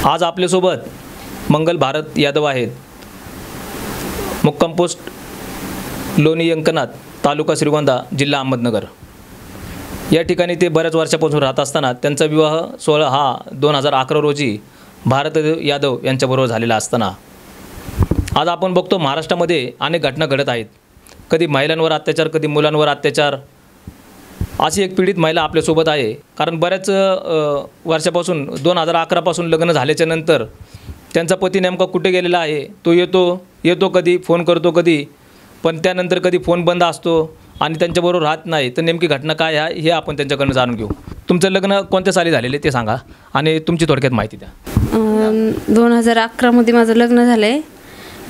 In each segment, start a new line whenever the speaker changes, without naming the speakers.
आज आपल्यासोबत मंगल भारत यादव आहेत। मुक्काम पोस्ट लोणी अंकनाथ, तालुका श्रीगोंदा, जिल्हा अहमदनगर या ठिकाणी ते बऱ्याच वर्षापासून राहत असताना त्यांचा विवाह 16/2011 रोजी भारत यादव यांच्याबरोबर झालेला असताना आज आपण बघतो महाराष्ट्रामध्ये अनेक घटना घडत आहेत। कधी महिलांवर अत्याचार, कधी मुलांवर अत्याचार। अशी एक पीडित महिला आपल्यासोबत आहे, कारण बऱ्याच वर्षापासून 2011 पासून लग्न झाल्याच्या नंतर त्यांचा पती नेमका कुठे गेलेला आहे, तो येतो कधी, फोन करतो कधी, पण त्यानंतर कधी फोन बंद असतो आणि त्यांच्याबरोबर राहत नाही। तर नेमकी घटना काय आहे हे आपण त्यांच्याकडून जाणून घेऊ। तुमचं लग्न कोणत्या साली झालेले ते सांगा आणि तुमची थोडक्यात माहिती द्या।
2011 मध्ये माझं लग्न झालंय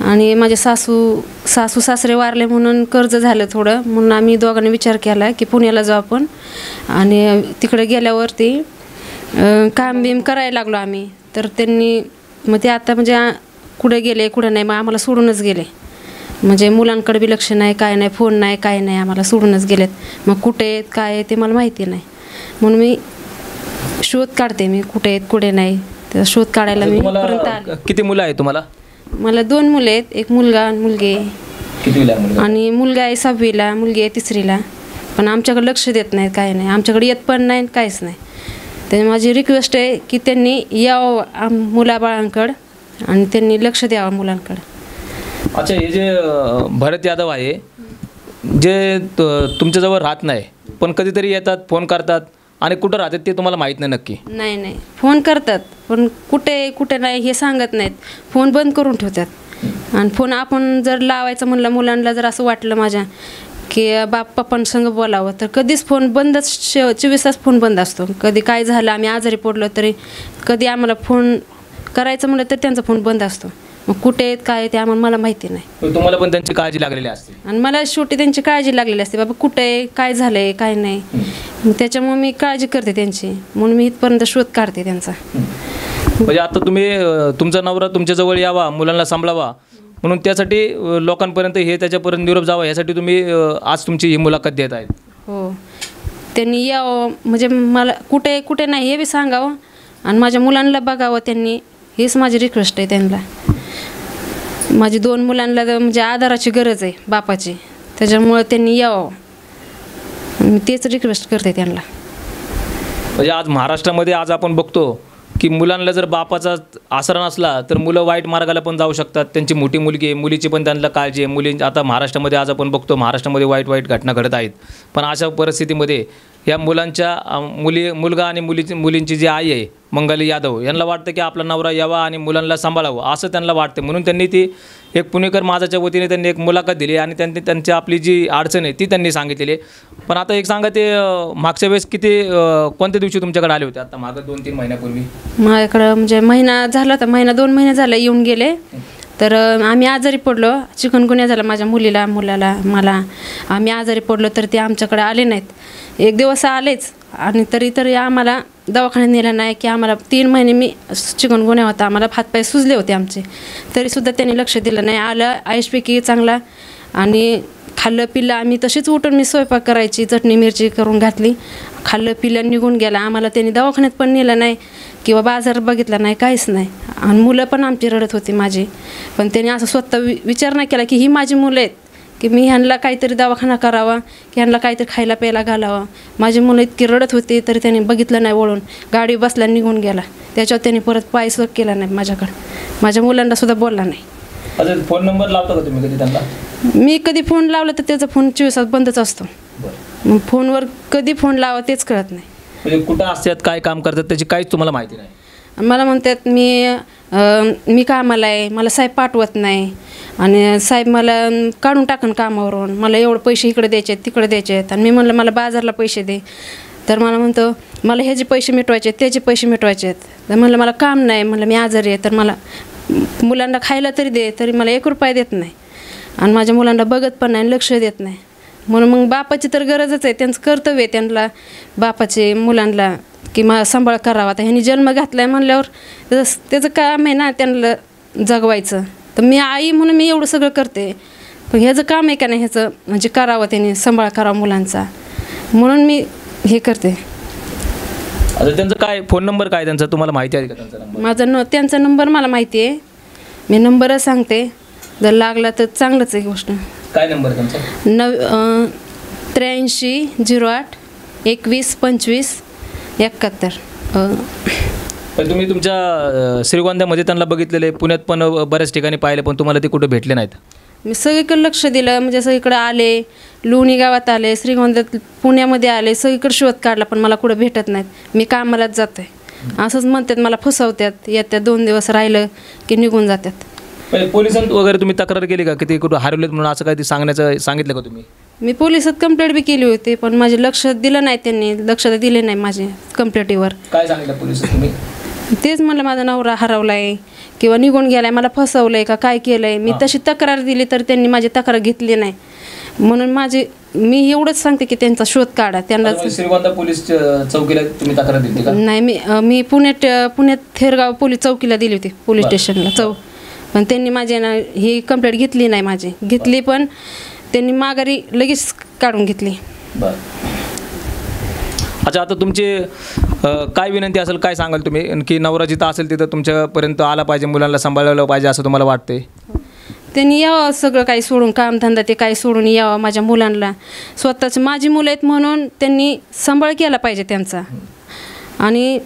आणि माझे सासू सासरे वारले म्हणून कर्ज झालं थोडं, म्हणून आम्ही दोघांनी विचार केला की पुण्याला जाऊ आपण। आणि तिकडे गेल्यावरती काम बिम करायला लागलो आम्ही। तर त्यांनी मग ते आता म्हणजे कुठे गेले कुठे नाही, मग आम्हाला सोडूनच गेले। म्हणजे मुलांकडे बी लक्ष नाही, काय नाही, फोन नाही, काय नाही, आम्हाला सोडूनच गेलेत। मग कुठे आहेत काय आहे ते मला माहिती नाही, म्हणून मी शोध काढते मी कुठे आहेत कुठे नाही। त्याचा शोध काढायला मी पर्यंत आले।
किती मुलं आहे तुम्हाला?
मला 2 मुलं आहेत, एक मुलगा आणि मुलगी आहे। आणि मुलगा आहे 6वीला, मुलगी आहे 3रीला। पण आमच्याकडे लक्ष देत नाहीत, काय नाही, आमच्याकडे येत पण नाही, काहीच नाही। त्यामुळे माझी रिक्वेस्ट आहे की त्यांनी यावं मुलाबाळांकडं आणि त्यांनी लक्ष द्यावं मुलांकडं।
अच्छा, हे जे भरत यादव आहे, जे तुमच्याजवळ राहत नाही पण कधीतरी येतात, फोन करतात आणि कुठं राहतात ते तुम्हाला माहीत नाही नक्की?
नाही, फोन करतात पण कुठे नाही हे सांगत नाहीत, फोन बंद करून ठेवतात। आणि फोन आपण जर लावायचं म्हणलं मुलांना, जर असं वाटलं माझ्या की पप्पांसंग बोलावं, तर कधीच फोन बंदच, 24 तास फोन बंद असतो। कधी काय झालं, आम्ही आजारी पडलो तरी कधी आम्हाला फोन करायचं म्हणलं तर त्यांचा फोन बंद असतो। मग कुठे आहेत काय आहे ते आम्हाला मला माहिती नाही।
तुम्हाला पण त्यांची काळजी लागलेली असते? आणि
मला शेवटी त्यांची काळजी लागलेली असते, बाबा कुठे आहे, काय झालं आहे, काय नाही। त्याच्यामुळे मी काळजी करते त्यांची, म्हणून मी इथपर्यंत शोध काढते त्यांचा।
म्हणजे आता तुम्ही तुमचा नवरा तुमच्याजवळ यावा, मुलांना सांभाळावा म्हणून त्यासाठी लोकांपर्यंत हे त्याच्यापर्यंत निरोप जावा यासाठी तुम्ही आज तुमची ही मुलाखत देत आहेत?
हो, त्यांनी यावं, म्हणजे मला कुठे नाही हे बी सांगावं आणि माझ्या मुलांना बघावं त्यांनी, हेच माझी रिक्वेस्ट आहे त्यांना। माझी 2 मुलांना म्हणजे आधाराची गरज आहे बापाची, त्याच्यामुळे त्यांनी यावं, मी तेच रिक्वेस्ट करते त्यांना।
म्हणजे आज महाराष्ट्रामध्ये आज आपण बघतो की मुलांना जर बापाचा आसरा नसला तर मुलं वाईट मार्गाला पण जाऊ शकतात। त्यांची मोठी मुलगी आहे, मुलीची पण त्यांना काळजी आहे। मुली आता महाराष्ट्रामध्ये आज आपण बघतो महाराष्ट्रामध्ये वाईट घटना घडत आहेत, पण अशा परिस्थितीमध्ये या मुलांच्या मुलगा आणि मुलींची जी आई आहे मंगल यादव यांना वाटतं की आपला नवरा यावा आणि मुलांना सांभाळावं असं त्यांना वाटतं, म्हणून त्यांनी ती एक पुणेकर माझाच्या वतीने त्यांनी एक मुलाखत दिली आणि त्यांची आपली जी अडचण आहे ती त्यांनी सांगितलेली। पण आता एक सांगा, ते मागच्या वेळेस कोणत्या दिवशी तुमच्याकडे आले होते? आता मागं 2-3 महिन्यापूर्वी
माझ्याकडं म्हणजे महिना झाला, तर 2 महिने झाले येऊन गेले। तर आम्ही आजारी पडलो, चिकनगुन्या झाला माझ्या मुलाला, मला। आम्ही आजारी पडलो तर ते आमच्याकडे आले नाहीत। एक दिवस आलेच आणि तरी आम्हाला दवाखान्यात नेलं नाही की आम्हाला 3 महिने मी चिकनगुन्या होता, आम्हाला हातपाय सुजले होते आमचे, तरीसुद्धा त्यांनी लक्ष दिलं नाही। आलं आयुषपैकी चांगला आणि खाल्लं पिल्लं, आम्ही तशीच उठून मी स्वयंपाक करायची, चटणी मिरची करून घातली, खाल्लं पिल्लं निघून गेला। आम्हाला त्यांनी दवाखान्यात पण नेलं नाही किंवा बाजार बघितला नाही, काहीच नाही। आणि मुलं पण आमची रडत होती माझी, पण त्यांनी असं स्वतः विचार नाही केला की ही माझी मुलं आहेत, की मी ह्यांना काहीतरी दवाखाना करावा, की ह्यांना काहीतरी खायला प्यायला घालावं। माझी मुलं इतकी रडत होती तरी त्यांनी बघितलं नाही, वळून गाडी बसला निघून गेला। त्याच्यावर त्यांनी परत पायसुद्धा केला नाही माझ्याकडं, माझ्या मुलांना सुद्धा बोलला नाही।
फोन नंबर लावता का तुम्ही कधी त्यांना?
मी कधी फोन लावला तर त्याचा फोन 24 तास बंदच असतो। मग फोनवर कधी फोन लावा तेच कळत नाही।
म्हणजे कुठं असतात, काय काम करतात त्याची काहीच तुम्हाला माहिती नाही?
मला म्हणतात मी कामाला आहे, मला साहेब पाठवत नाही आणि साहेब मला काढून टाकन कामावरून, मला एवढं पैसे इकडे द्यायचे आहेत तिकडे द्यायचे आहेत। आणि मी म्हणलं मला बाजारला पैसे दे, तर मला म्हणतो मला ह्याचे पैसे मिटवायचे आहेत त्याचे पैसे मिटवायचे आहेत। तर म्हणलं मला काम नाही, म्हणलं मी आजारी आहे, तर मला मुलांना खायला तरी दे, तरी मला 1 रुपया देत नाही आणि माझ्या मुलांना बघत पण नाही, लक्ष देत नाही। म्हणून मग बापाची तर गरजच आहे, त्यांचं कर्तव्य आहे त्यांना बापाचे मुलांना की मला सांभाळ करावा। आता ह्यांनी जन्म घातला आहे म्हणल्यावर त्याचं काम आहे ना त्यांना जगवायचं। तर मी आई म्हणून मी एवढं सगळं करते, पण ह्याचं काम आहे का नाही ह्याचं म्हणजे करावं, त्यांनी सांभाळ करावा मुलांचा, म्हणून मी हे करते।
आता त्यांचं काय फोन नंबर काय त्यांचा तुम्हाला माहिती आहे का त्यांचा नंबर?
त्यांचा नंबर मला माहिती आहे, मी नंबरच सांगते, जर लागला तर चांगलंच आहे गोष्ट.
काय नंबर त्यांचा?
8308 21 25 71.
पण तुम्ही तुमच्या श्रीगोंद्यामध्ये त्यांना बघितलेले, पुण्यात पण बऱ्याच ठिकाणी पाहिले, पण तुम्हाला ते कुठे भेटले नाहीत.
मी सगळीकडे लक्ष दिलं, म्हणजे सगळीकडे आले, लोणी गावात आले, श्रीगोंद्यात पुण्यामध्ये आले, सगळीकडे शोध काढला, पण मला कुठं भेटत नाहीत. मी कामालाच जाते, असंच म्हणतात, मला फसवतात, येत्या 2 दिवस राहिलं की निघून जातात.
पोलिसांत वगैरे तुम्ही तक्रार केली का की ते कुठं हरवलेत म्हणून, असं काही सांगितलं का तुम्ही?
मी पोलिसात कंप्लेंट बी केली होती, पण माझे लक्ष दिलं नाही, त्यांनी लक्ष दिले नाही माझे कंप्लेंटीवर.
काय सांगितलं पोलिसात तुम्ही?
तेच मला माझा नवरा हरवलाय किंवा निघून गेलाय, मला फसवलंय का काय केलंय. मी तशी तक्रार दिली तर त्यांनी माझी तक्रार घेतली नाही, म्हणून मी एवढंच सांगते की त्यांचा शोध काढा. त्यांना
श्रीगोंदा पोलीस चौकीला तुम्ही तक्रार दिली का?
नाही, मी पुण्यात थेरगाव पोलीस चौकीला दिली होती, पोलीस स्टेशनला पण त्यांनी माझी ही कंप्लेंट घेतली नाही. माझी घेतली, पण त्यांनी माघारी लगेच काढून घेतली.
अच्छा, आता तुमचे काय विनंती असेल, काय सांगाल तुम्ही की नवरा जिथं असेल तिथं तुमच्यापर्यंत आला पाहिजे, मुलांना सांभाळलं पाहिजे असं तुम्हाला वाटते?
त्यांनी यावं, सगळं काही सोडून, कामधंदा ते काही सोडून यावं, माझ्या मुलांना, स्वतःच माझी मुलं आहेत म्हणून त्यांनी सांभाळ केला पाहिजे त्यांचा. आणि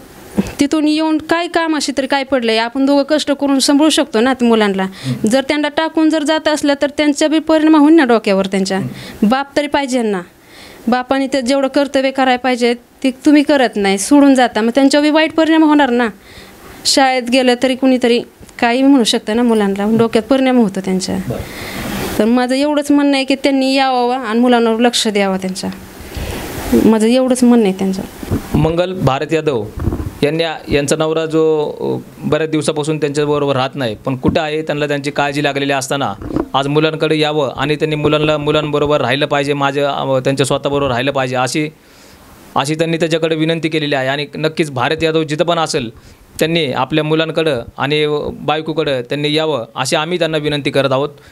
तिथून येऊन काय काम अशी तरी काय पडलंय, आपण दोघं कष्ट करून सांभाळू शकतो ना मुलांना. जर त्यांना टाकून जर जात असलं तर त्यांचा बी परिणाम होईल ना डोक्यावर. त्यांच्या बाप तरी पाहिजे ना, बापाने ते जेवढं कर्तव्य करायला पाहिजे ते तुम्ही करत नाही, सोडून जाता, मग त्यांच्यावर बी वाईट परिणाम होणार ना. शाळेत गेलं तरी कुणीतरी काही म्हणू शकतं ना, मुलांना डोक्यात परिणाम होतो त्यांच्या. तर माझं एवढंच म्हणणं आहे की त्यांनी यावं आणि मुलांवर लक्ष द्यावं त्यांच्या. माझं एवढंच म्हणणं आहे त्यांचं.
मंगल भारत यादव यांचा नवरा जो बऱ्याच दिवसापासून त्यांच्याबरोबर राहत नाही, पण कुठं आहे, त्यांना त्यांची काळजी लागलेली असताना आज मुलांकडे यावं आणि त्यांनी मुलांबरोबर राहिलं पाहिजे, त्यांच्या स्वतःबरोबर राहिलं पाहिजे अशी त्यांनी त्याच्याकडे विनंती केलेली आहे. आणि नक्कीच भारत यादव जिथं पण असेल त्यांनी आपल्या मुलांकडं आणि बायकोकडं त्यांनी यावं अशी आम्ही त्यांना विनंती करत आहोत.